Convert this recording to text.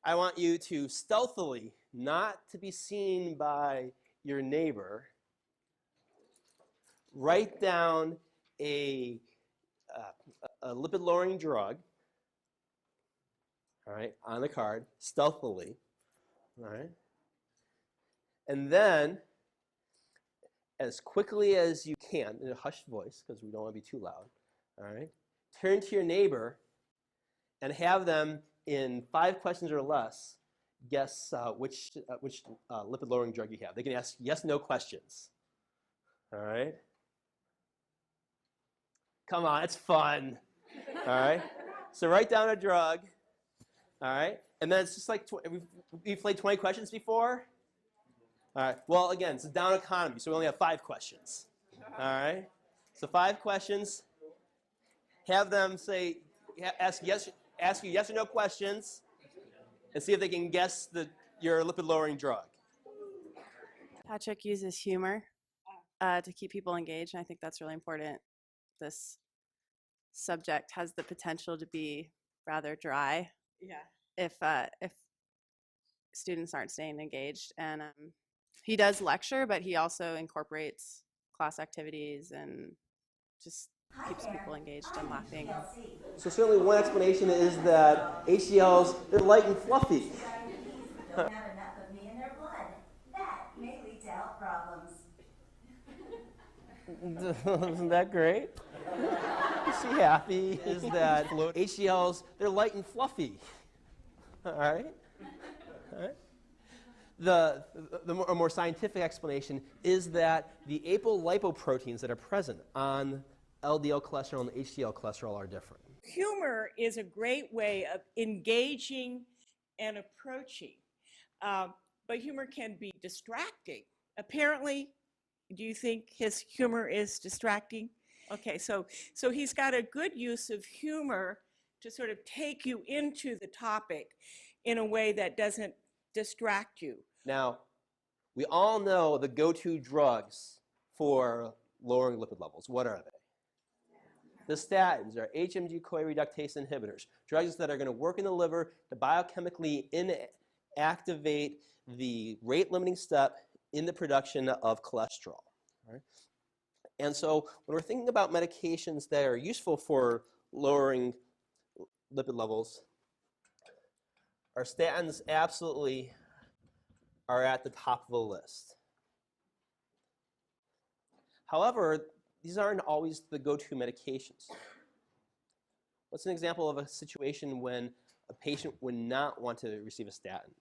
I want you to stealthily, not to be seen by your neighbor, write down a lipid-lowering drug, all right, on the card, stealthily, all right? And then, as quickly as you can, in a hushed voice, because we don't want to be too loud, all right, turn to your neighbor and have them, in 5 questions or less, guess which lipid-lowering drug you have. They can ask yes/no questions, all right? Come on, it's fun, all right? So write down a drug, all right? And then it's just like, we've played 20 questions before? All right, well, again, it's a down economy, so we only have 5 questions, all right? So 5 questions. Have them say, ask you yes or no questions, and see if they can guess your lipid-lowering drug. Patrick uses humor to keep people engaged, and I think that's really important. This subject has the potential to be rather dry if students aren't staying engaged. And he does lecture, but he also incorporates class activities and just keeps people engaged and laughing. So certainly one explanation is that HDLs, they're light and fluffy. Don't have enough of me in their blood. That may lead to health problems. Isn't that great? Is she happy? Is that HDLs, they're light and fluffy. All right? All right? A more scientific explanation is that the apolipoproteins that are present on LDL cholesterol and HDL cholesterol are different. Humor is a great way of engaging and approaching, but humor can be distracting. Apparently, do you think his humor is distracting? Okay, so he's got a good use of humor to sort of take you into the topic in a way that doesn't distract you. Now, we all know the go-to drugs for lowering lipid levels. What are they? The statins are HMG-CoA reductase inhibitors, drugs that are going to work in the liver to biochemically inactivate the rate-limiting step in the production of cholesterol. Right? And so when we're thinking about medications that are useful for lowering lipid levels, our statins absolutely are at the top of the list. However, these aren't always the go-to medications. What's an example of a situation when a patient would not want to receive a statin?